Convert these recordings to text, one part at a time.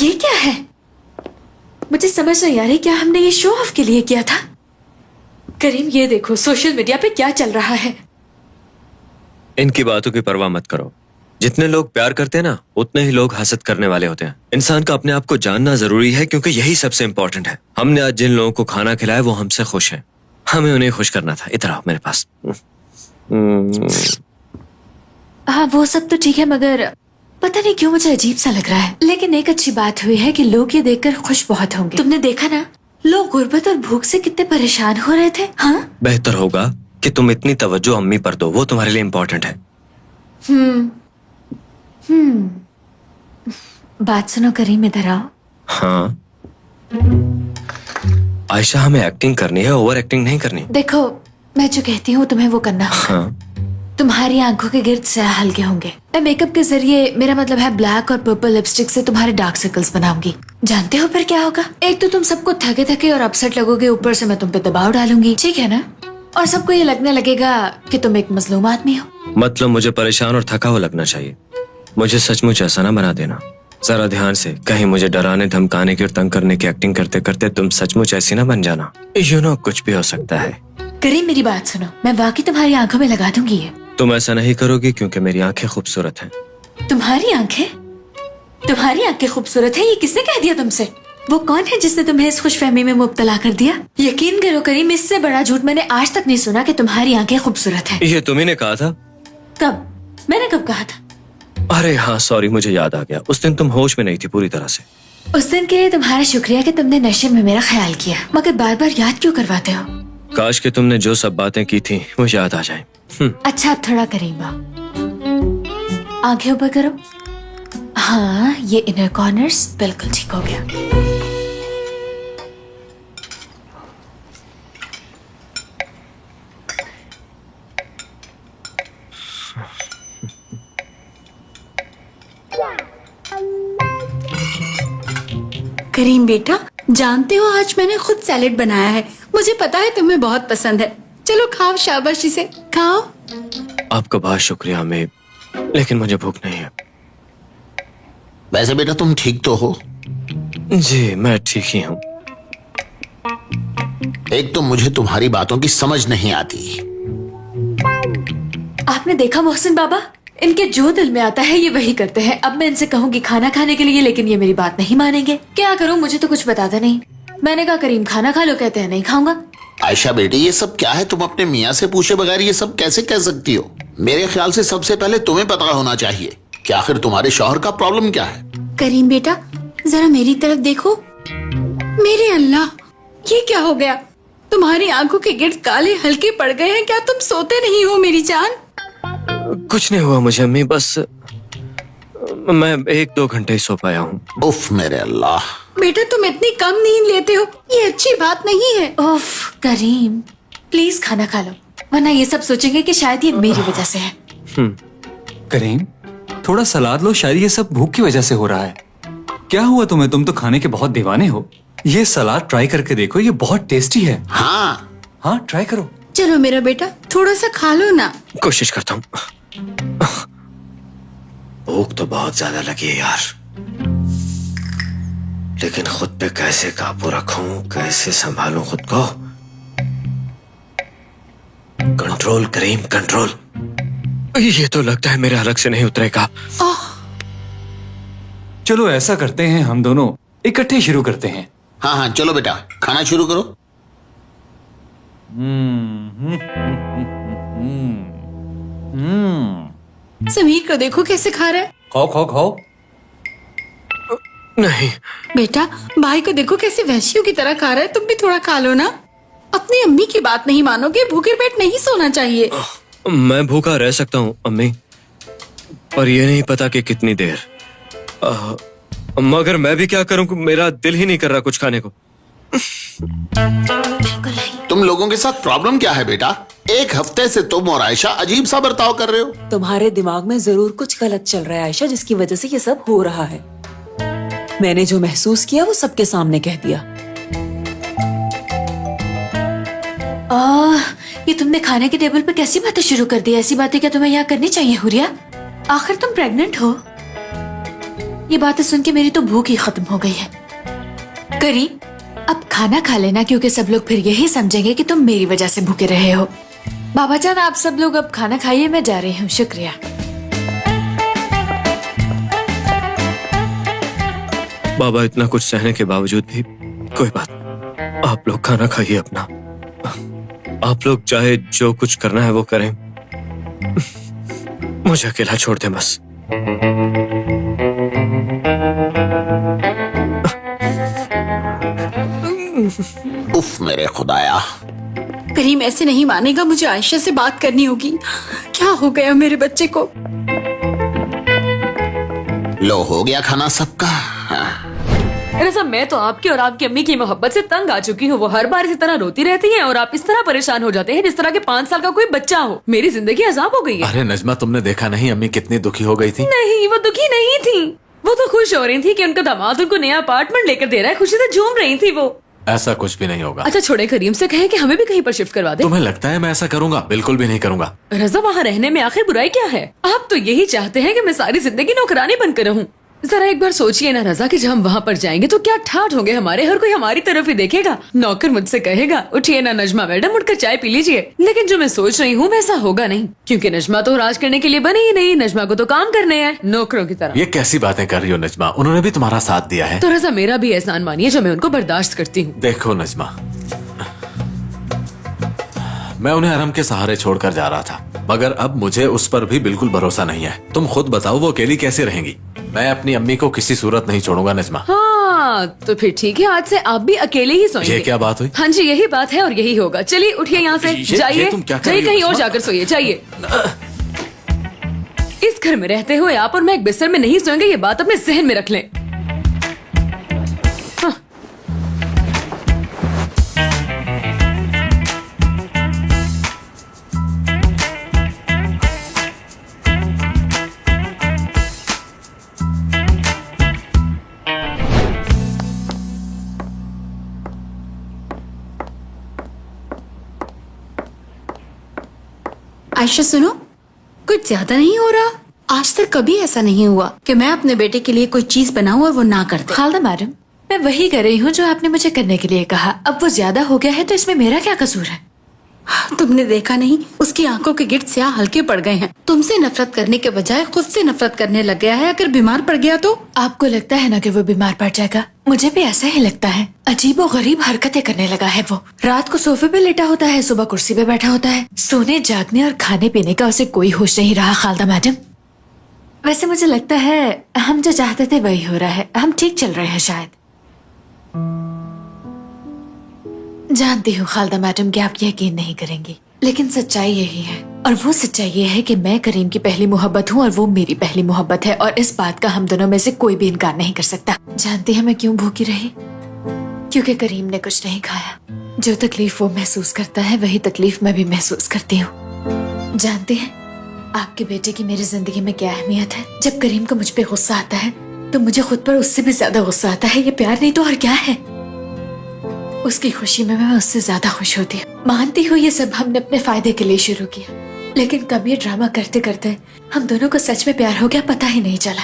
ये क्या है? मुझे समझ नहीं आ रही, क्या हमने ये शो ऑफ के लिए किया था? करीम, ये देखो सोशल मीडिया पे क्या चल रहा है। इनकी बातों की परवाह मत करो। जितने लोग प्यार करते हैं ना, उतने ही लोग हसद करने वाले होते हैं। इंसान को अपने आप को जानना जरूरी है, क्योंकि यही सबसे इम्पोर्टेंट है। हमने आज जिन लोगों को खाना खिलाया वो हमसे खुश हैं। हमें उन्हें खुश करना था। इधर आओ मेरे पास। हाँ, वो सब तो ठीक है, मगर पता नहीं क्यों मुझे अजीब सा लग रहा है। लेकिन एक अच्छी बात हुई है कि लोग ये देखकर खुश बहुत होंगे। तुमने देखा ना, लोग गुर्बत और भूख से कितने परेशान हो रहे थे। हाँ, बेहतर होगा कि तुम इतनी तवज्जो अम्मी पर दो, वो तुम्हारे लिए इम्पोर्टेंट है। बात सुनो करीम, इधर आओ। हाँ आयशा, हमें एक्टिंग करनी है, ओवर एक्टिंग नहीं करनी। देखो, मैं जो कहती हूँ तुम्हें वो करना होगा। हाँ, तुम्हारी आंखों के गिर्द स्याह हल्के होंगे। मैं मेकअप के जरिए, मेरा मतलब है ब्लैक और पर्पल लिपस्टिक से तुम्हारे डार्क सर्कल्स बनाऊंगी। जानते हो फिर क्या होगा? एक तो तुम सबको थके थके और अपसेट लगोगे, ऊपर से मैं तुम पे दबाव डालूंगी, ठीक है ना? और सबको ये लगने लगेगा कि तुम एक मजलूम आदमी हो। मतलब मुझे परेशान और थका हुआ लगना चाहिए। मुझे सचमुच ऐसा ना बना देना। जरा ध्यान से, कहीं मुझे डराने धमकाने की और तंग करने की एक्टिंग करते करते तुम सचमुच ऐसी ना बन जाना। कुछ भी हो सकता है। करीम, मेरी बात सुनो, मैं वाकई तुम्हारी आंखों में लगा दूंगी ये। तुम ऐसा नहीं करोगी क्योंकि मेरी आंखें खूबसूरत हैं। तुम्हारी आंखें? तुम्हारी आंखें खूबसूरत है, ये किसने कह दिया तुमसे? वो कौन है जिसने तुम्हें इस खुशफहमी में मुब्तला कर दिया? यकीन करो करीम, इससे बड़ा झूठ मैंने आज तक नहीं सुना कि तुम्हारी आंखें खूबसूरत है। ये तुम्ही ने कहा था? कब? मैंने कब कहा था? अरे हाँ सॉरी, मुझे याद आ गया। उस दिन तुम होश में नहीं थी पूरी तरह से। उस दिन के लिए तुम्हारा शुक्रिया कि तुमने नशे में मेरा ख्याल किया, मगर बार बार याद क्यों करवाते हो? काश कि तुमने जो सब बातें की थी वो याद आ जाए। अच्छा, अब थोड़ा करीब आओ, आंखें ऊपर करो। हाँ, ये इनर कॉर्नर्स बिल्कुल ठीक हो गया। करीम बेटा, जानते हो आज मैंने खुद सैलेड बनाया है। मुझे पता है तुम्हें बहुत पसंद है। चलो खाओ, शाबाशी से खाओ। आपका बहुत शुक्रिया अम्मी, लेकिन मुझे भूख नहीं है। वैसे बेटा तुम ठीक तो हो? जी मैं ठीक ही हूँ। एक तो मुझे तुम्हारी बातों की समझ नहीं आती। आपने देखा मोहसिन बाबा, इनके जो दिल में आता है ये वही करते हैं। अब मैं इनसे कहूँगी खाना खाने के लिए, लेकिन ये मेरी बात नहीं मानेंगे। क्या करूँ, मुझे तो कुछ बताता नहीं। मैंने कहा करीम खाना खा लो, कहते हैं नहीं खाऊंगा। आयशा बेटी, ये सब क्या है? तुम अपने मियाँ से पूछे बगैर ये सब कैसे कह सकती हो? मेरे ख्याल से सबसे पहले तुम्हें पता होना चाहिए कि आखिर तुम्हारे शौहर का प्रॉब्लम क्या है। करीम बेटा, जरा मेरी तरफ देखो। मेरे अल्लाह, ये क्या हो गया? तुम्हारी आंखों के गिर्द काले हल्के पड़ गए हैं। क्या तुम सोते नहीं हो मेरी जान? कुछ नहीं हुआ मुझे अम्मी, बस मैं 1-2 घंटे ही सो पाया हूँ। उफ मेरे अल्लाह। बेटा तुम इतनी कम नींद लेते हो, ये अच्छी बात नहीं है। उफ करीम, प्लीज खाना खा लो, वरना ये सब सोचेंगे कि शायद ये मेरी वजह से है। करीम, थोड़ा सलाद लो, शायद ये सब भूख की वजह से हो रहा है। क्या हुआ तुम्हें? तुम तो खाने के बहुत दीवाने हो। ये सलाद ट्राई करके देखो, ये बहुत टेस्टी है। हाँ ट्राई करो। चलो मेरा बेटा, थोड़ा सा खा लो ना। कोशिश करता हूँ। भूख तो बहुत ज्यादा लगी है यार, लेकिन खुद पे कैसे काबू रखूं, कैसे संभालूं खुद को। कंट्रोल करीम, कंट्रोल। ये तो लगता है मेरे हलक से नहीं उतरेगा। चलो ऐसा करते हैं, हम दोनों इकट्ठे शुरू करते हैं। हाँ चलो बेटा, खाना शुरू करो। समीर को देखो कैसे खा रहा है। खाओ खाओ खाओ। नहीं बेटा, भाई को देखो कैसे वहशियों की तरह खा रहा है। तुम भी थोड़ा खा लो ना। अपनी अम्मी की बात नहीं मानोगे, भूखे पेट नहीं सोना चाहिए। मैं भूखा रह सकता हूँ अम्मी, पर ये नहीं पता कि कितनी देर। मगर मैं भी क्या करूँ, मेरा दिल ही नहीं कर रहा कुछ खाने को। तुम लोगों के साथ प्रॉब्लम क्या है बेटा? एक हफ्ते से तुम और आयशा अजीब सा बर्ताव कर रहे हो। तुम्हारे दिमाग में जरूर कुछ गलत चल रहा है आयशा, जिसकी वजह से ये सब हो रहा है। मैंने जो महसूस किया वो सबके सामने कह दिया। ये तुमने खाने के टेबल पे कैसी बातें शुरू कर दी? ऐसी बातें क्या तुम्हें यहाँ करनी चाहिए हुरिया? आखिर तुम प्रेग्नेंट हो। ये बातें सुन के मेरी तो भूख ही खत्म हो गई है। करीम, अब खाना खा लेना, क्योंकि सब लोग फिर यही समझेंगे कि तुम मेरी वजह से भूखे रहे हो। बाबा जान, आप सब लोग अब खाना खाइए, मैं जा रही हूँ। शुक्रिया। बाबा, इतना कुछ सहने के बावजूद भी कोई बात नहीं, आप लोग खाना खाइए अपना। आप लोग चाहे जो कुछ करना है वो करें, मुझे अकेला छोड़ दें बस। उफ मेरे खुदाया। करीम ऐसे नहीं मानेगा, मुझे आयशा से बात करनी होगी। क्या हो गया मेरे बच्चे को? लो, हो गया खाना सबका? हाँ। रज़ा, मैं तो आपकी और आपकी अम्मी की मोहब्बत से तंग आ चुकी हूँ। वो हर बार इसी तरह रोती रहती हैं और आप इस तरह परेशान हो जाते हैं जिस तरह के 5 साल का कोई बच्चा हो। मेरी जिंदगी अजाब हो गई है। अरे नजमा, तुमने देखा नहीं अम्मी कितनी दुखी हो गई थी? नहीं, वो दुखी नहीं थी, वो तो खुश हो रही थी कि उनका दामाद उनको नया अपार्टमेंट लेकर दे रहा है। खुशी से झूम रही थी वो। ऐसा कुछ भी नहीं होगा। अच्छा छोड़े, करीम से कहे कि हमें भी कहीं पर शिफ्ट करवा दे। तुम्हें लगता है मैं ऐसा करूंगा? बिल्कुल भी नहीं करूंगा। रज़ा, वहाँ रहने में आखिर बुराई क्या है? आप तो यही चाहते हैं कि मैं सारी जिंदगी नौकरानी बनकर रहूं। जरा एक बार सोचिए ना रज़ा कि जब हम वहाँ पर जाएंगे तो क्या ठाठ होंगे हमारे। हर कोई हमारी तरफ ही देखेगा। नौकर मुझसे कहेगा, उठिए ना नजमा मैडम, उठकर चाय पी लीजिए। लेकिन जो मैं सोच रही हूँ वैसा होगा नहीं, क्योंकि नजमा तो राज करने के लिए बनी ही नहीं। नजमा को तो काम करने हैं नौकरों की तरह। ये कैसी बातें कर रही हो नजमा? उन्होंने भी तुम्हारा साथ दिया है। तो रज़ा, मेरा भी एहसान मानिए जो मैं उनको बर्दाश्त करती हूँ। देखो नजमा, मैं उन्हें हरम के सहारे छोड़कर जा रहा था, मगर अब मुझे उस पर भी बिल्कुल भरोसा नहीं है। तुम खुद बताओ वो अकेली कैसे रहेंगी? मैं अपनी अम्मी को किसी सूरत नहीं छोड़ूंगा नजमा। हाँ तो फिर ठीक है, आज से आप भी अकेले ही सोएंगे। ये क्या बात हुई? हाँ जी, यही बात है और यही होगा। चलिए उठिए यहाँ से, जाइए तुम क्या कर जाइए, रही हो कहीं और नज़मा? जाकर सोइए। जाइए। इस घर में रहते हुए आप और मैं एक बिस्तर में नहीं सोएंगे, ये बात अपने जहन में रख लें। हाँ। आयशा सुनो, कुछ ज्यादा नहीं हो रहा? आज तक कभी ऐसा नहीं हुआ कि मैं अपने बेटे के लिए कोई चीज बनाऊं और वो ना कर दे। खालदा मैडम, मैं वही कर रही हूँ जो आपने मुझे करने के लिए कहा। अब वो ज्यादा हो गया है तो इसमें मेरा क्या कसूर है? तुमने देखा नहीं, उसकी आंखों के गिर्द स्याह हल्के पड़ गए हैं। तुमसे नफरत करने के बजाय खुद से नफरत करने लग गया है। अगर बीमार पड़ गया तो? आपको लगता है ना कि वो बीमार पड़ जाएगा? मुझे भी ऐसा ही लगता है। अजीब और गरीब हरकतें करने लगा है वो। रात को सोफे पे लेटा होता है, सुबह कुर्सी पे बैठा होता है। सोने जागने और खाने पीने का उसे कोई होश नहीं रहा खालदा मैडम। वैसे मुझे लगता है हम जो चाहते थे वही हो रहा है। हम ठीक चल रहे हैं शायद। जानती हूँ खालदा मैडम कि आप यकीन नहीं करेंगी, लेकिन सच्चाई यही है। और वो सच्चाई ये है कि मैं करीम की पहली मोहब्बत हूँ और वो मेरी पहली मोहब्बत है, और इस बात का हम दोनों में से कोई भी इनकार नहीं कर सकता। जानती है मैं क्यों भूखी रही? क्योंकि करीम ने कुछ नहीं खाया। जो तकलीफ वो महसूस करता है वही तकलीफ मैं भी महसूस करती हूँ। जानती है आपके बेटे की मेरी जिंदगी में क्या अहमियत है? जब करीम को मुझ पे गुस्सा आता है तो मुझे खुद पर उससे भी ज्यादा गुस्सा आता है। ये प्यार नहीं तो और क्या है? उसकी खुशी में मैं उससे ज्यादा खुश होती हूँ। मानती हूँ ये सब हमने अपने फायदे के लिए शुरू किया, लेकिन कब ये ड्रामा करते करते हम दोनों को सच में प्यार हो गया पता ही नहीं चला।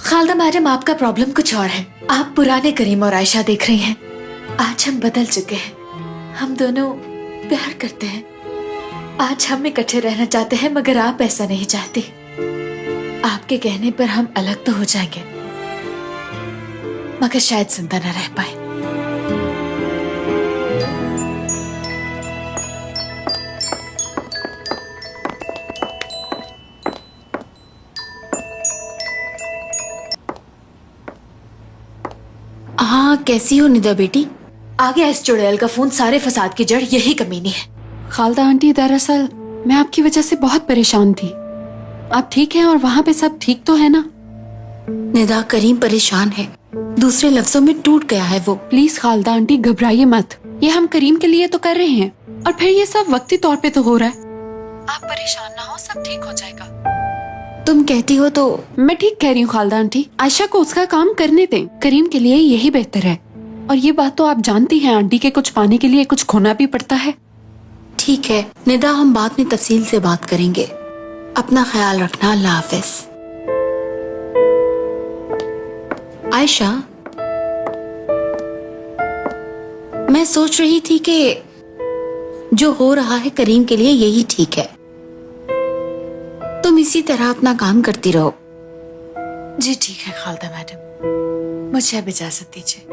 खालदा मैडम, आपका प्रॉब्लम कुछ और है। आप पुराने करीम और आयशा देख रही हैं। आज हम बदल चुके हैं। हम दोनों प्यार करते हैं। आज हम इकट्ठे रहना चाहते हैं, मगर आप ऐसा नहीं चाहती। आपके कहने पर हम अलग तो हो जाएंगे, मगर शायद जिंदा न रह पाए। हाँ, कैसी हो निदा बेटी? आ गया इस चुड़ैल का फोन। सारे फसाद की जड़ यही कमीनी है। खालदा आंटी, दरअसल मैं आपकी वजह से बहुत परेशान थी। आप ठीक हैं और वहाँ पे सब ठीक तो है ना? निदा, करीम परेशान है। दूसरे लफ्जों में टूट गया है वो। प्लीज खालदा आंटी घबराइए मत। ये हम करीम के लिए तो कर रहे हैं, और फिर ये सब वक्ती तौर पे तो हो रहा है। आप परेशान ना हो, सब ठीक हो जाएगा। तुम कहती हो तो? मैं ठीक कह रही हूँ खालदा आंटी। आयशा को उसका काम करने दें। करीम के लिए यही बेहतर है। और ये बात तो आप जानती हैं आंटी के कुछ पाने के लिए कुछ खोना भी पड़ता है। ठीक है निदा, हम बाद में तफसील से बात करेंगे। अपना ख्याल रखना। अल्लाह हाफिज। आयशा, मैं सोच रही थी कि जो हो रहा है करीम के लिए यही ठीक है। तुम इसी तरह अपना काम करती रहो। जी ठीक है खालदा मैडम, मुझे अब इजाजत दीजिए।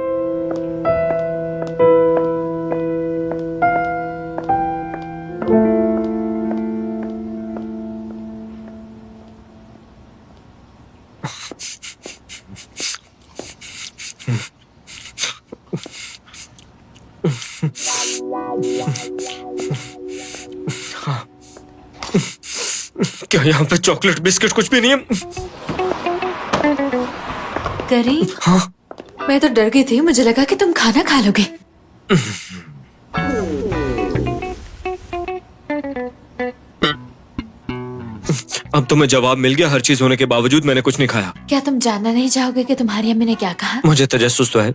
क्या यहाँ पे चॉकलेट बिस्किट कुछ भी नहीं है? करीम, हाँ? मैं तो डर गई थी, मुझे लगा कि तुम खाना खा लोगे। अब तुम्हें जवाब मिल गया। हर चीज होने के बावजूद मैंने कुछ नहीं खाया। क्या तुम जानना नहीं चाहोगे कि तुम्हारी अम्मी ने क्या कहा? मुझे तजस्सुस तो है,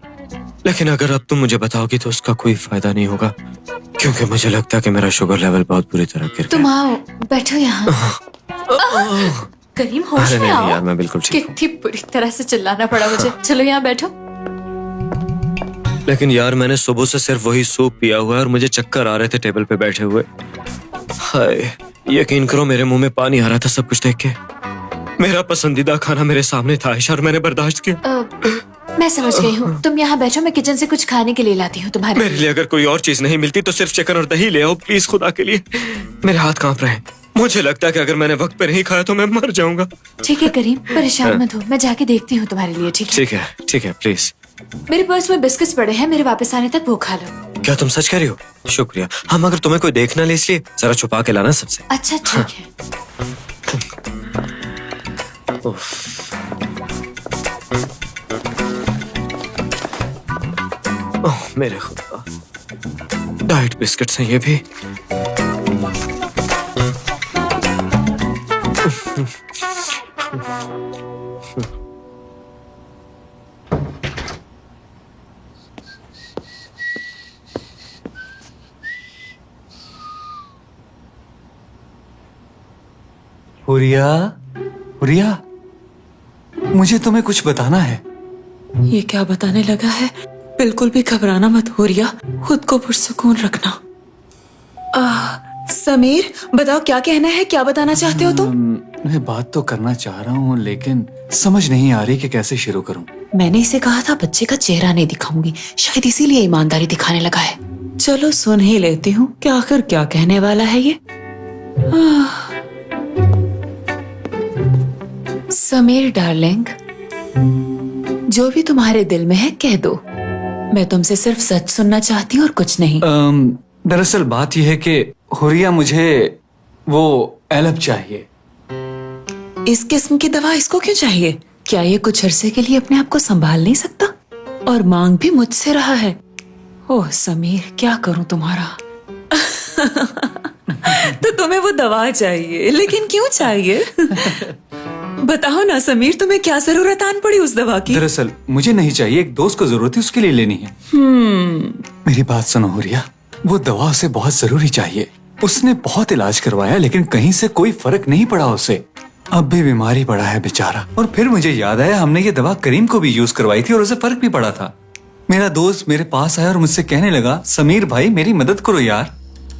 लेकिन अगर अब तुम मुझे बताओगी तो उसका कोई फायदा नहीं होगा, क्योंकि मुझे लगता है कि मेरा शुगर लेवल बहुत बुरी तरह गिर तुम गया। आओ, बैठो यहाँ। करीम होश अरे में नहीं आओ। यार, मैं बिल्कुल ठीक हूँ। कितनी बुरी तरह से चिल्लाना पड़ा मुझे। चलो यहाँ बैठो। लेकिन यार मैंने सुबह से सिर्फ वही सूप पिया हुआ है और मुझे चक्कर आ रहे थे टेबल पे बैठे हुए। हाय, यकीन करो मेरे मुंह में पानी आ रहा था सब कुछ देख के। मेरा पसंदीदा खाना मेरे सामने था आयशा और मैंने बर्दाश्त किया। मैं समझ गई हूँ, तुम यहाँ बैठो, मैं किचन से कुछ खाने के लिए लाती हूँ तुम्हारे मेरे लिए अगर कोई और चीज नहीं मिलती तो सिर्फ चिकन और दही ले आओ प्लीज, खुदा के लिए। मेरे हाथ कांप रहे हैं। मुझे लगता है कि अगर मैंने वक्त पे नहीं खाया तो मैं मर जाऊंगा। ठीक है करीम, परेशान मत हो, मैं जाके देखती हूँ तुम्हारे लिए। ठीक है प्लीज। मेरे पर्स में बिस्किट्स पड़े हैं, मेरे वापस आने तक वो खा लो। क्या तुम सच कह रही हो? शुक्रिया। हम अगर तुम्हें कोई देख ना ले इसलिए जरा छुपा के लाना सबसे। अच्छा ठीक है। ओह मेरे खुदा, डाइट बिस्किट्स हैं ये भी। हुरिया, हुरिया, मुझे तुम्हें कुछ बताना है। ये क्या बताने लगा है? बिल्कुल भी घबराना मत हुरिया, खुद को पुरसुकून रखना। समीर, बताओ क्या कहना है, क्या बताना चाहते हो तुम? मैं बात तो करना चाह रहा हूँ लेकिन समझ नहीं आ रही कि कैसे शुरू करूँ। मैंने इसे कहा था बच्चे का चेहरा नहीं दिखाऊंगी, शायद इसीलिए ईमानदारी दिखाने लगा है। चलो सुन ही लेती हूँ कि आखिर क्या कहने वाला है ये। समीर डार्लिंग, जो भी तुम्हारे दिल में है कह दो। मैं तुमसे सिर्फ सच सुनना चाहती हूँ और कुछ नहीं। दरअसल बात यह है कि हुरिया, मुझे वो एलब चाहिए। इस किस्म की दवा इसको क्यों चाहिए? क्या ये कुछ अरसे के लिए अपने आप को संभाल नहीं सकता? और मांग भी मुझसे रहा है। ओह समीर, क्या करूं तुम्हारा। तो तुम्हें वो दवा चाहिए, लेकिन क्यों चाहिए? बताओ ना समीर, तुम्हें क्या जरूरत आन पड़ी उस दवा की? दरअसल मुझे नहीं चाहिए, एक दोस्त को जरूरत है, उसके लिए लेनी है। मेरी बात सुनो हुरिया, वो दवा उसे बहुत जरूरी चाहिए। उसने बहुत इलाज करवाया लेकिन कहीं से कोई फर्क नहीं पड़ा उसे। अब भी बीमारी पड़ा है बेचारा। और फिर मुझे याद आया, हमने ये दवा करीम को भी यूज करवाई थी और उसे फर्क भी पड़ा था। मेरा दोस्त मेरे पास आया और मुझसे कहने लगा, समीर भाई मेरी मदद करो यार।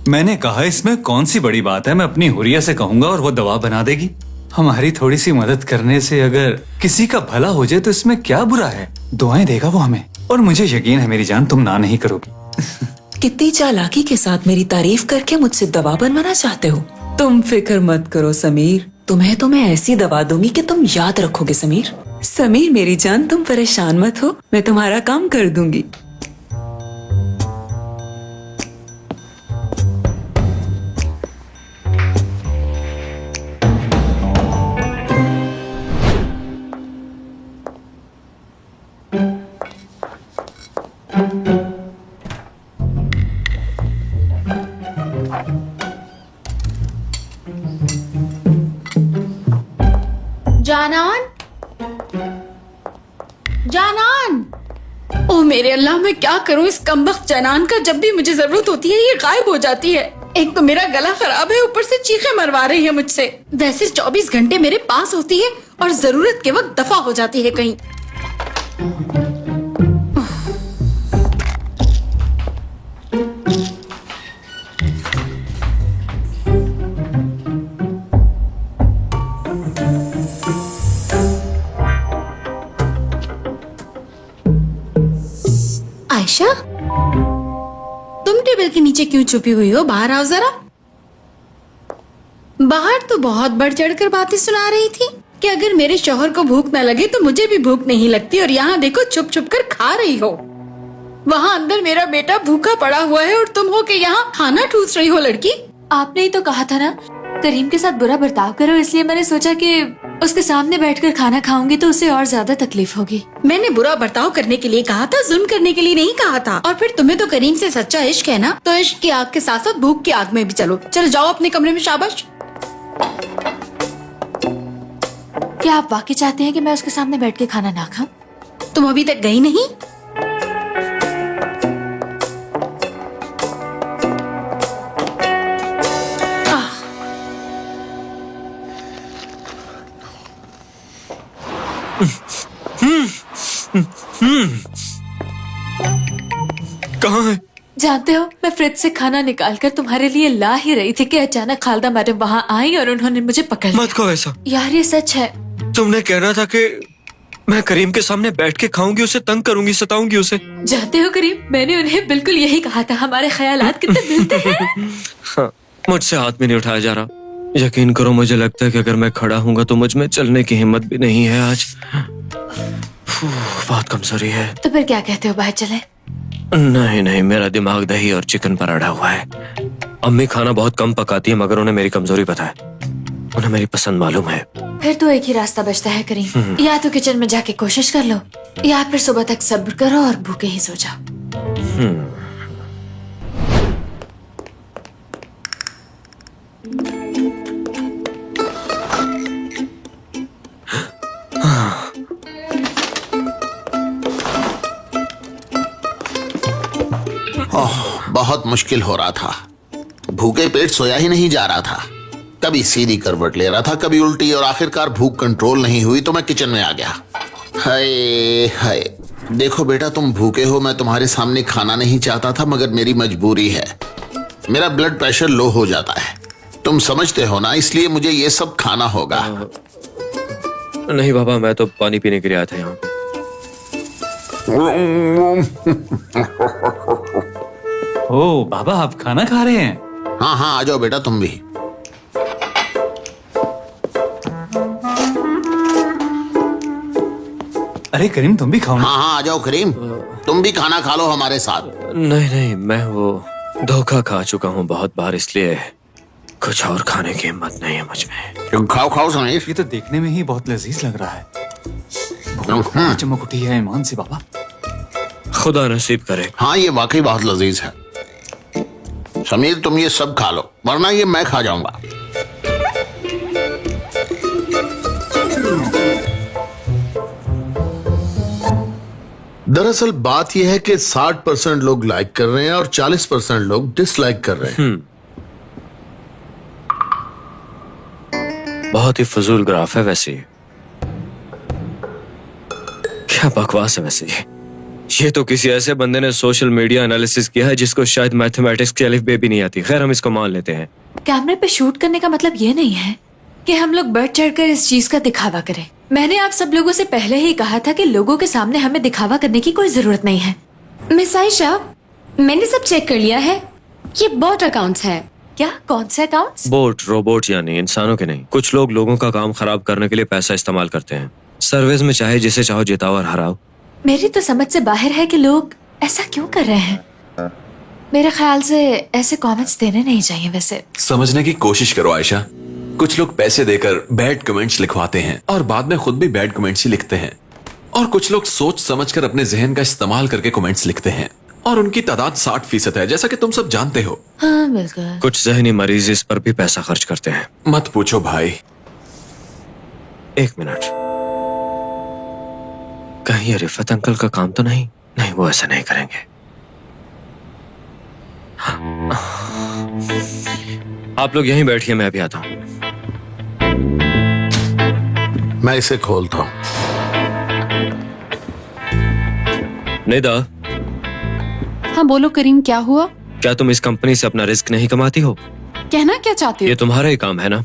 मैंने कहा इसमें कौन सी बड़ी बात है, मैं अपनी हुरिया से कहूंगा और वो दवा बना देगी। हमारी थोड़ी सी मदद करने से अगर किसी का भला हो जाए तो इसमें क्या बुरा है। दुआएं देगा वो हमें, और मुझे यकीन है मेरी जान तुम ना नहीं करोगी। कितनी चालाकी के साथ मेरी तारीफ करके मुझसे दवा बनवाना चाहते हो। तुम फिक्र मत करो समीर, तुम्हें तो मैं ऐसी दवा दूंगी कि तुम याद रखोगे समीर। समीर मेरी जान, तुम परेशान मत हो, मैं तुम्हारा काम कर दूंगी। जानान, जानान। ओ मेरे अल्लाह, मैं क्या करूं इस कमबख्त जानान का। जब भी मुझे जरूरत होती है ये गायब हो जाती है। एक तो मेरा गला खराब है, ऊपर से चीखें मरवा रही है मुझसे। वैसे 24 घंटे मेरे पास होती है और जरूरत के वक्त दफा हो जाती है कहीं। आयशा, तुम टेबल के नीचे क्यों छुपी हुई हो? बाहर आओ जरा। बाहर तो बहुत बढ़ चढ़कर बातें सुना रही थी कि अगर मेरे शौहर को भूख न लगे तो मुझे भी भूख नहीं लगती, और यहाँ देखो छुप छुप कर खा रही हो। वहाँ अंदर मेरा बेटा भूखा पड़ा हुआ है और तुम हो के यहाँ खाना ठूस रही हो। लड़की, आपने ही तो कहा था ना करीम के साथ बुरा बर्ताव करो, इसलिए मैंने सोचा कि उसके सामने बैठकर खाना खाऊंगी तो उसे और ज्यादा तकलीफ होगी। मैंने बुरा बर्ताव करने के लिए कहा था, जुल्म करने के लिए नहीं कहा था। और फिर तुम्हें तो करीम से सच्चा इश्क है ना, तो इश्क की आग के साथ साथ भूख की आग में भी चलो। चलो जाओ अपने कमरे में। शाबाश। क्या आप वाकई चाहते हैं कि मैं उसके सामने बैठ के खाना ना खाऊं? तुम अभी तक गई नहीं? कहाँ है? जानते हो, मैं फ्रिज से खाना निकालकर तुम्हारे लिए ला ही रही थी कि अचानक खालदा मैडम वहाँ आई और उन्होंने मुझे पकड़ लिया। मत कहो ऐसा। यार ये सच है। तुमने कहना था कि मैं करीम के सामने बैठ के खाऊंगी, उसे तंग करूंगी, सताऊंगी उसे। जानते हो करीम, मैंने उन्हें बिल्कुल यही कहा था। हमारे ख्यालात कितने मिलते हैं। हाँ, मुझसे हाथ भी नहीं उठाया जा रहा। यकीन करो, मुझे लगता है कि अगर मैं खड़ा हूँगा तो मुझ में चलने की हिम्मत भी नहीं है आज। बहुत कमजोरी है। तो फिर क्या कहते हो, बाहर चले? नहीं नहीं, मेरा दिमाग दही और चिकन पर अड़ा हुआ है। अम्मी खाना बहुत कम पकाती है, मगर उन्हें मेरी कमजोरी पता है, उन्हें मेरी पसंद मालूम है। फिर तो एक ही रास्ता बचता है करीम, या तो किचन में जाके कोशिश कर लो, या फिर सुबह तक सब्र करो और भूखे ही सो जाओ। बहुत मुश्किल हो रहा था। भूखे पेट सोया ही नहीं जा रहा था। कभी सीधी करवट ले रहा था, कभी उल्टी, और आखिरकार भूख कंट्रोल नहीं हुई तो मैं किचन में आ गया। हाय हाय, देखो बेटा, तुम भूखे हो, मैं तुम्हारे सामने खाना नहीं चाहता था, मगर मेरी मजबूरी है। मेरा ब्लड प्रेशर लो हो जाता है, तुम समझते हो ना, इसलिए मुझे ये सब खाना होगा। नहीं बाबा, मैं तो पानी पीने के लिए आया था यहाँ पे। ओ बाबा, आप खाना खा रहे हैं? हाँ हाँ, आ जाओ बेटा तुम भी। अरे करीम, तुम भी खाओ ना। हाँ हाँ, आ जाओ करीम, तुम भी खाना खा लो हमारे साथ। नहीं नहीं, मैं वो धोखा खा चुका हूँ बहुत बार, इसलिए कुछ और खाने की हिम्मत नहीं है मुझ में। खाओ खाओ समीर। ये तो देखने में ही बहुत लजीज लग रहा है। भूख चमक उठी है ईमान से बाबा। खुदा नसीब करे। हाँ, ये वाकई बहुत लजीज है। समीर, तुम ये सब खा लो, वरना ये मैं खा जाऊंगा। दरअसल बात यह है कि 60% लोग लाइक कर रहे हैं और 40% लोग डिसलाइक कर रहे हैं। बहुत ही फजूल ग्राफ है वैसे। क्या बकवास है वैसे। ये तो किसी ऐसे बंदे ने सोशल मीडिया एनालिसिस किया है जिसको शायद मैथमेटिक्स की अलिफ बे भी नहीं आती। खैर, हम इसको मान लेते हैं। कैमरे पे शूट करने का मतलब ये नहीं है कि हम लोग बढ़ चढ़कर इस चीज का दिखावा करें। मैंने आप सब लोगों से पहले ही कहा था कि लोगों के सामने हमें दिखावा करने की कोई जरूरत नहीं है। मिस आयशा, मैंने सब चेक कर लिया है, ये बॉट अकाउंट्स है। क्या? कौन से अकाउंट्स? बोट, रोबोट, यानी इंसानों के नहीं। कुछ लोग लोगों का काम खराब करने के लिए पैसा इस्तेमाल करते हैं। सर्विस में चाहे जिसे चाहो जिताओ और हराओ। मेरी तो समझ से बाहर है कि लोग ऐसा क्यों कर रहे हैं। मेरे ख्याल से ऐसे कमेंट्स देने नहीं चाहिए। वैसे समझने की कोशिश करो आयशा। कुछ लोग पैसे देकर बैड कमेंट्स लिखवाते हैं और बाद में खुद भी बैड कमेंट्स ही लिखते हैं, और कुछ लोग सोच समझकर अपने जहन का इस्तेमाल करके कमेंट्स लिखते हैं, और उनकी तादाद 60% है, जैसा कि तुम सब जानते हो। हाँ बिल्कुल। कुछ जहनी मरीज इस पर भी पैसा खर्च करते हैं। मत पूछो भाई। एक मिनट, कहीं ये रिफत अंकल का काम तो नहीं? नहीं, वो ऐसा नहीं करेंगे। आप लोग यहीं बैठिए, मैं अभी आता हूं। मैं इसे खोलता हूं। निदा, हाँ बोलो करीम, क्या हुआ? क्या तुम इस कंपनी से अपना रिस्क नहीं कमाती हो? कहना क्या चाहते ये हो? तुम्हारा ही काम है ना।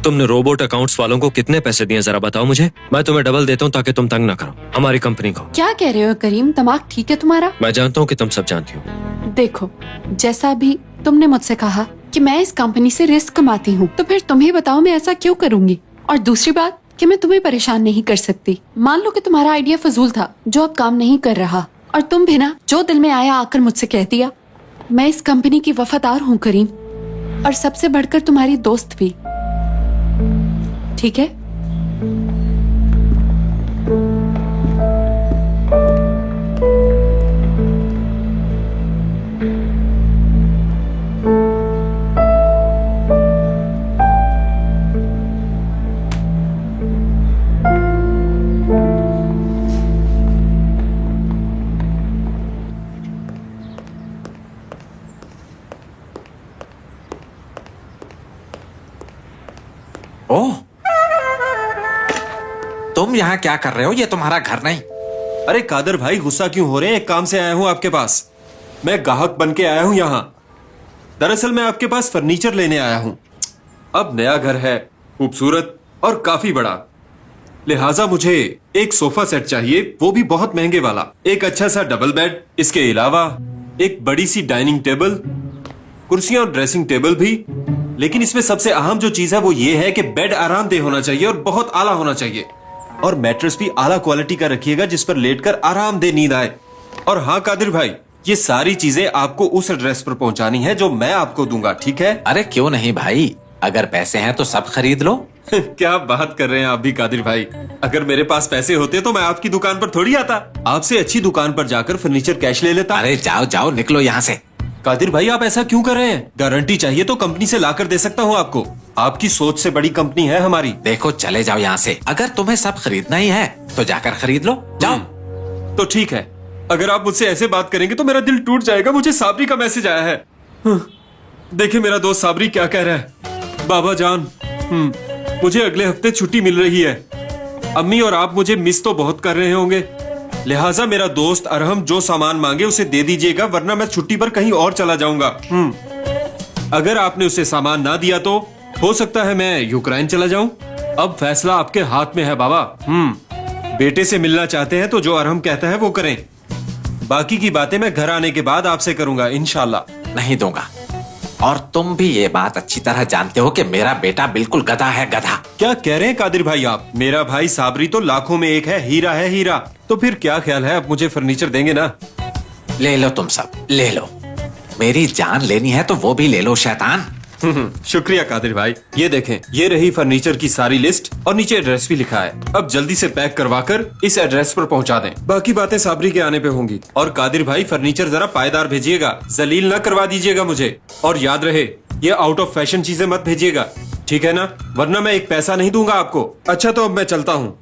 तुमने रोबोट अकाउंट्स वालों को कितने पैसे दिए जरा बताओ मुझे। मैं तुम्हें डबल देता हूँ ताकि तुम तंग ना करो हमारी कंपनी को। क्या कह रहे हो करीम, दिमाग ठीक है तुम्हारा? मैं जानता हूँ कि तुम सब जानती हो। देखो, जैसा भी तुमने मुझसे कहा कि मैं इस कंपनी से रिस्क कमाती हूँ, तो फिर तुम ही बताओ मैं ऐसा क्यों करूंगी। और दूसरी बात कि मैं तुम्हें परेशान नहीं कर सकती। मान लो कि तुम्हारा आइडिया फजूल था जो अब काम नहीं कर रहा, और तुम भी ना जो दिल में आया आकर मुझसे कह दिया। मैं इस कंपनी की वफादार हूँ करीम, और सबसे बढ़कर तुम्हारी दोस्त भी, ठीक है? ओह, तुम यहाँ क्या कर रहे हो? ये तुम्हारा घर नहीं। अरे कादर भाई, गुस्सा क्यों हो रहे हैं? एक काम से आया हूं आपके पास। मैं ग्राहक बन के आया हूं यहाँ। दरअसल मैं आपके पास फर्नीचर लेने आया हूं। अब नया घर है, खूबसूरत और काफी बड़ा, लिहाजा मुझे एक सोफा सेट चाहिए, वो भी बहुत महंगे वाला। एक अच्छा सा डबल बेड, इसके अलावा एक बड़ी सी डाइनिंग टेबल, कुर्सियां और ड्रेसिंग टेबल भी। लेकिन इसमें सबसे अहम जो चीज है वो ये है कि बेड आरामदेह होना चाहिए और बहुत आला होना चाहिए, और मैट्रेस भी आला क्वालिटी का रखिएगा जिस पर लेटकर आरामदेह नींद आए। और हाँ कादिर भाई, ये सारी चीजें आपको उस एड्रेस पर पहुंचानी है जो मैं आपको दूंगा, ठीक है? अरे क्यों नहीं भाई, अगर पैसे हैं तो सब खरीद लो। क्या बात कर रहे हैं आप भी कादिर भाई। अगर मेरे पास पैसे होते तो मैं आपकी दुकान पर थोड़ी आता, आपसे अच्छी दुकान पर जाकर फर्नीचर कैश ले लेता। अरे जाओ जाओ, निकलो यहाँ से। कादिर भाई, आप ऐसा क्यों कर रहे हैं? गारंटी चाहिए तो कंपनी से लाकर दे सकता हूँ आपको। आपकी सोच से बड़ी कंपनी है हमारी। देखो, चले जाओ यहाँ से। अगर तुम्हें सब खरीदना ही है तो जाकर खरीद लो, जाओ। तो ठीक है, अगर आप मुझसे ऐसे बात करेंगे तो मेरा दिल टूट जाएगा। मुझे साबरी का मैसेज आया है। देखिए मेरा दोस्त साबरी क्या कह रहा है। बाबा जान, मुझे अगले हफ्ते छुट्टी मिल रही है। अम्मी और आप मुझे मिस तो बहुत कर रहे होंगे, लिहाजा मेरा दोस्त अरहम जो सामान मांगे उसे दे दीजिएगा, वरना मैं छुट्टी पर कहीं और चला जाऊंगा। अगर आपने उसे सामान ना दिया तो हो सकता है मैं यूक्रेन चला जाऊं। अब फैसला आपके हाथ में है बाबा। बेटे से मिलना चाहते हैं तो जो अरहम कहता है वो करें। बाकी की बातें मैं घर आने के बाद आपसे करूंगा इंशाल्लाह। नहीं दूंगा। और तुम भी ये बात अच्छी तरह जानते हो कि मेरा बेटा बिल्कुल गधा है, गधा। क्या कह रहे हैं कादिर भाई आप? मेरा भाई साबरी तो लाखों में एक है हीरा। तो फिर क्या ख्याल है, आप मुझे फर्नीचर देंगे ना? ले लो, तुम सब ले लो। मेरी जान लेनी है तो वो भी ले लो शैतान। शुक्रिया कादिर भाई। ये देखें, ये रही फर्नीचर की सारी लिस्ट और नीचे एड्रेस भी लिखा है। अब जल्दी से पैक करवाकर इस एड्रेस पर पहुंचा दें। बाकी बातें साबरी के आने पे होंगी। और कादिर भाई, फर्नीचर जरा पायदार भेजिएगा, जलील न करवा दीजिएगा मुझे। और याद रहे, ये आउट ऑफ फैशन चीजें मत भेजिएगा, ठीक है ना? वरना मैं एक पैसा नहीं दूंगा आपको। अच्छा तो अब मैं चलता हूँ।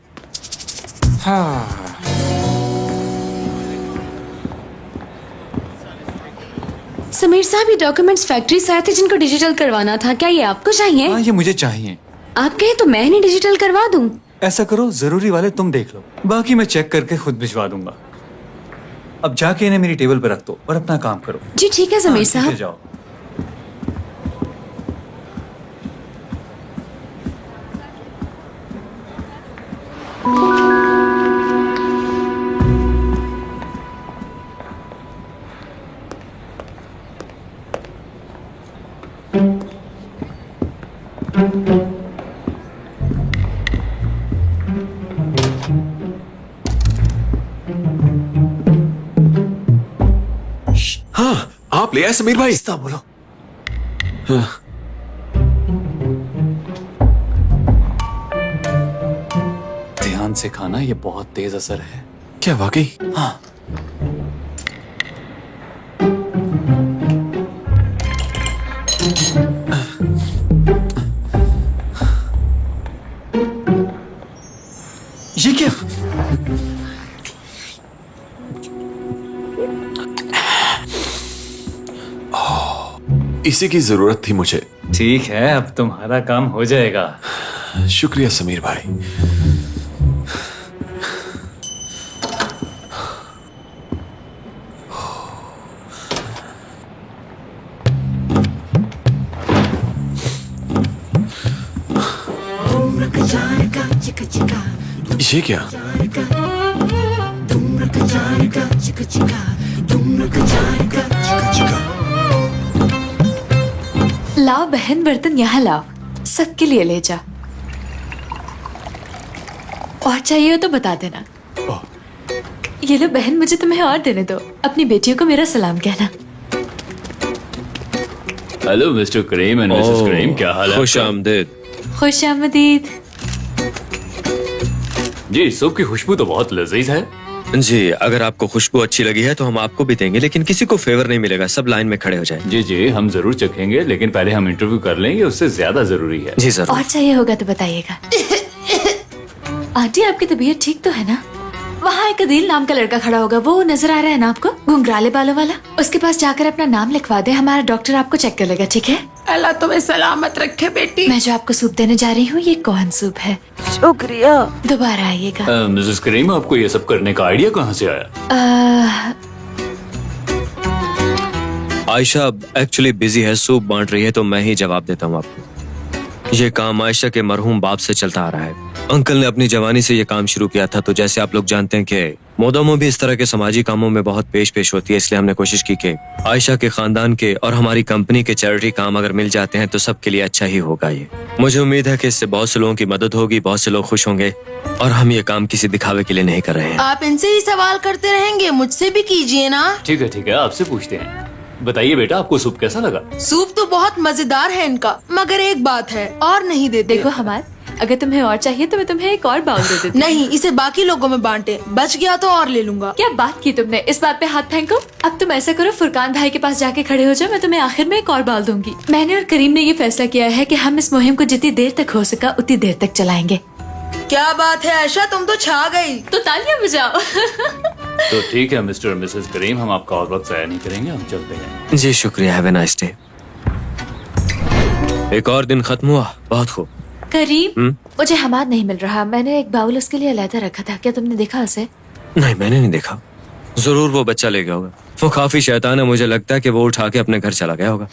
समीर साहब, ये डॉक्यूमेंट्स फैक्ट्री से आए थे जिनको डिजिटल करवाना था, क्या ये आपको चाहिए? हाँ, ये मुझे चाहिए। आप कहे तो मैं नहीं डिजिटल करवा दूं। ऐसा करो, जरूरी वाले तुम देख लो, बाकी मैं चेक करके खुद भिजवा दूंगा। अब जाके इन्हें मेरी टेबल पर रख दो और अपना काम करो। जी ठीक है समीर हाँ, ठीक है, साहब। जाओ। हाँ, आप ले आए समीर भाई। बोलो। ध्यान से खाना, ये बहुत तेज असर है। क्या वाकई? हाँ। ये क्या? इसी की जरूरत थी मुझे। ठीक है, अब तुम्हारा काम हो जाएगा। शुक्रिया समीर भाई। ये क्या? लाओ बहन, बर्तन यहाँ लाओ, सबके लिए ले जा। और चाहिए हो तो बता देना। ये लो बहन, मुझे तुम्हें और देने दो। अपनी बेटियों को मेरा सलाम कहना। Hello Mr Karim and Mrs Karim, क्या हाल है? खुश आमदीद। खुश आमदीद। जी, सूप की खुशबू तो बहुत लजीज है। जी, अगर आपको खुशबू अच्छी लगी है तो हम आपको भी देंगे, लेकिन किसी को फेवर नहीं मिलेगा। सब लाइन में खड़े हो जाए। जी जी, हम जरूर चखेंगे, लेकिन पहले हम इंटरव्यू कर लेंगे, उससे ज्यादा जरूरी है। जी जरूर। और चाहिए होगा तो बताइएगा। आंटी, आपकी तबीयत ठीक तो है ना? वहाँ एक अदील नाम का लड़का खड़ा होगा, वो नजर आ रहा है ना आपको, घुंघराले बालों वाला? उसके पास जाकर अपना नाम लिखवा दे, हमारा डॉक्टर आपको चेक कर लेगा, ठीक है? अल्लाह तुम्हें सलामत रखे बेटी। मैं जो आपको सूप देने जा रही हूँ, ये कौन सूप है? शुक्रिया। दोबारा आइएगा। मिसेस करीम, आपको ये सब करने का आइडिया कहाँ से आया? आयशा एक्चुअली बिजी है, सूप बांट रही है, तो मैं ही जवाब देता हूँ आपको। ये काम आयशा के मरहूम बाप से चलता आ रहा है। अंकल ने अपनी जवानी से ये काम शुरू किया था, तो जैसे आप लोग जानते हैं कि मोदोमो भी इस तरह के समाजी कामों में बहुत पेश होती है, इसलिए हमने कोशिश की कि आयशा के खानदान के और हमारी कंपनी के चैरिटी काम अगर मिल जाते हैं तो सबके लिए अच्छा ही होगा। ये मुझे उम्मीद है कि इससे बहुत से लोगों की मदद होगी, बहुत से लोग खुश होंगे, और हम ये काम किसी दिखावे के लिए नहीं कर रहे हैं। आप इनसे ही सवाल करते रहेंगे, मुझसे भी कीजिए ना। ठीक है, आपसे पूछते हैं। बताइए बेटा, आपको सूप कैसा लगा? सूप तो बहुत मजेदार है इनका, मगर एक बात है, और नहीं देते। देखो हमार, अगर तुम्हें और चाहिए तो मैं तुम्हें एक और बाउल दे देती हूँ। नहीं, इसे बाकी लोगों में बांटे, बच गया तो और ले लूंगा। क्या बात की तुमने, इस बात पे हाथ फेंको। अब तुम ऐसा करो, फुरकान भाई के पास जाके खड़े हो जाओ, मैं तुम्हें आखिर में एक और बाउल दूंगी। मैंने और करीम ने ये फैसला किया है कि हम इस मुहिम को जितनी देर तक हो सका उतनी देर तक चलाएंगे। क्या बात है आयशा, तुम तो छा गई। तो तालियां बजाओ। तो ठीक है मिस्टर और मिसेस करीम, हम आपका और वक्त ज़ाया नहीं करेंगे, हम चलते हैं। जी शुक्रिया, हैव अ नाइस डे। एक और दिन खत्म हुआ, बहुत खूब। करीम, मुझे हमाद नहीं मिल रहा, मैंने एक बाउल उसके लिए अलहदा रखा था, क्या तुमने देखा उसे? नहीं, मैंने नहीं देखा। जरूर वो बच्चा ले गया होगा। वो काफी शैतान है, मुझे लगता है कि वो उठा के अपने घर चला गया होगा।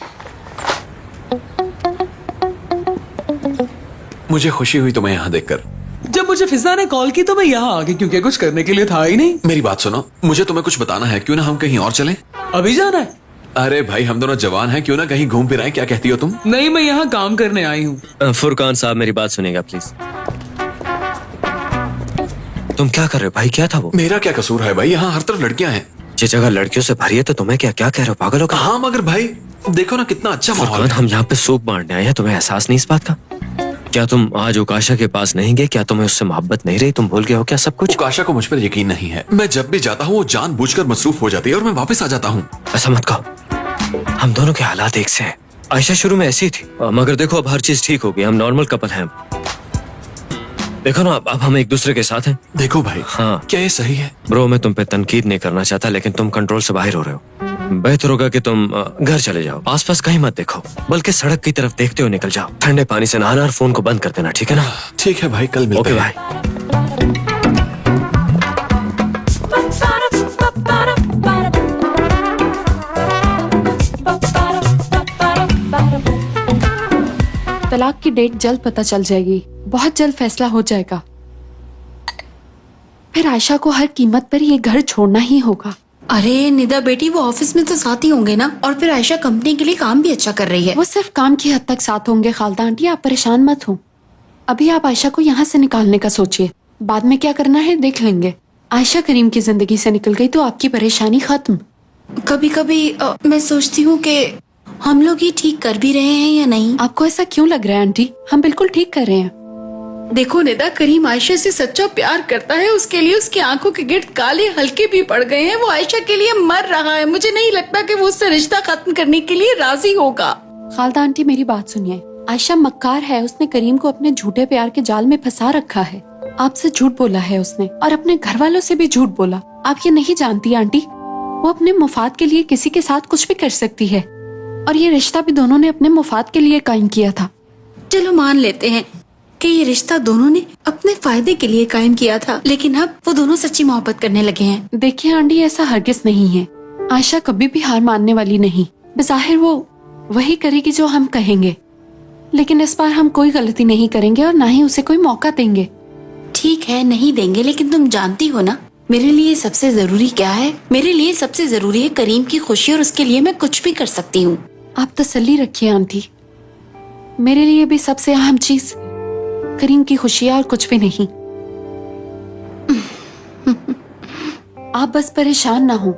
मुझे खुशी हुई तुम्हें यहाँ देखकर। जब मुझे फिजा ने कॉल की तो मैं यहाँ आ गई, क्योंकि कुछ करने के लिए था ही नहीं। मेरी बात सुनो, मुझे तुम्हें कुछ बताना है, क्यों ना हम कहीं और चलें? अभी जाना है? अरे भाई, हम दोनों जवान हैं, क्यों ना कहीं घूम फिर आए, क्या कहती हो तुम? नहीं, मैं यहाँ काम करने आई हूँ। फुरकान साहब, मेरी बात सुनेगा प्लीज। तुम क्या कर रहे हो भाई, क्या था वो? मेरा क्या कसूर है भाई, यहाँ हर तरफ लड़कियां हैं। ये जगह लड़कियों से भरी है, तो तुम्हें क्या क्या कह रहे हो, पागल हो क्या? हाँ, मगर भाई देखो ना कितना अच्छा माहौल फुरकान, है। हम यहाँ पे सूप बांटने आए हैं, तुम्हें एहसास नहीं इस बात का? क्या तुम आज उकाशा के पास नहीं गए? क्या तुम्हें उससे मोहब्बत नहीं रही? तुम भूल गए हो क्या सब कुछ? उकाशा को मुझ पर यकीन नहीं है। मैं जब भी जाता हूँ वो जानबूझकर मसरूफ हो जाती है और मैं वापस आ जाता हूँ। ऐसा मत कहो, हम दोनों के हालात एक से हैं। आयशा शुरू में ऐसी थी, मगर देखो अब हर चीज ठीक हो गई, हम नॉर्मल कपल हैं। देखो ना, अब हम एक दूसरे के साथ हैं। देखो भाई, हाँ, क्या ये सही है? ब्रो, मैं तुम पे तनकीद नहीं करना चाहता, लेकिन तुम कंट्रोल से बाहर हो रहे हो। बेहतर होगा कि तुम घर चले जाओ, आसपास कहीं मत देखो, बल्कि सड़क की तरफ देखते हुए निकल जाओ। ठंडे पानी से नहाना और फोन को बंद कर देना, ठीक है ना? ठीक है भाई, कल मिलते ओके हैं। भाई। तलाक की डेट जल्द पता चल जाएगी, बहुत जल्द फैसला हो जाएगा। फिर आयशा को हर कीमत पर ये घर छोड़ना ही होगा। अरे निदा बेटी, वो ऑफिस में तो साथ ही होंगे ना, और फिर आयशा कंपनी के लिए काम भी अच्छा कर रही है। वो सिर्फ काम की हद तक साथ होंगे। खालदा आंटी, आप परेशान मत हो। अभी आप आयशा को यहाँ से निकालने का सोचिए, बाद में क्या करना है देख लेंगे। आयशा करीम की जिंदगी से निकल गई तो आपकी परेशानी खत्म। कभी कभी मैं सोचती हूँ कि हम लोग ये ठीक कर भी रहे हैं या नहीं। आपको ऐसा क्यों लग रहा है आंटी? हम बिल्कुल ठीक कर रहे हैं। देखो निदा, करीम आयशा से सच्चा प्यार करता है, उसके लिए उसकी आंखों के गिर्द काले हल्के भी पड़ गए हैं। वो आयशा के लिए मर रहा है, मुझे नहीं लगता कि वो उससे रिश्ता खत्म करने के लिए राजी होगा। खालदा आंटी, मेरी बात सुनिए। आयशा मक्कार है, उसने करीम को अपने झूठे प्यार के जाल में फंसा रखा है। आपसे झूठ बोला है उसने, और अपने घर वालों से भी झूठ बोला। आप ये नहीं जानती आंटी, वो अपने मुफाद के लिए किसी के साथ कुछ भी कर सकती है, और ये रिश्ता भी दोनों ने अपने मुफाद के लिए कायम किया था। चलो मान लेते हैं कि ये रिश्ता दोनों ने अपने फायदे के लिए कायम किया था, लेकिन अब वो दोनों सच्ची मोहब्बत करने लगे हैं। देखिए आंटी, ऐसा हरगिज नहीं है। आयशा कभी भी हार मानने वाली नहीं। बज़ाहिर वो वही करेगी जो हम कहेंगे, लेकिन इस बार हम कोई गलती नहीं करेंगे और ना ही उसे कोई मौका देंगे। ठीक है नहीं देंगे, लेकिन तुम जानती हो ना मेरे लिए सबसे जरूरी क्या है? मेरे लिए सबसे जरूरी है करीम की खुशी, और उसके लिए मैं कुछ भी कर सकती हूँ। आप तसल्ली रखिए आंटी, मेरे लिए भी सबसे अहम चीज करीम की खुशी है और कुछ भी नहीं। आप बस परेशान ना हो।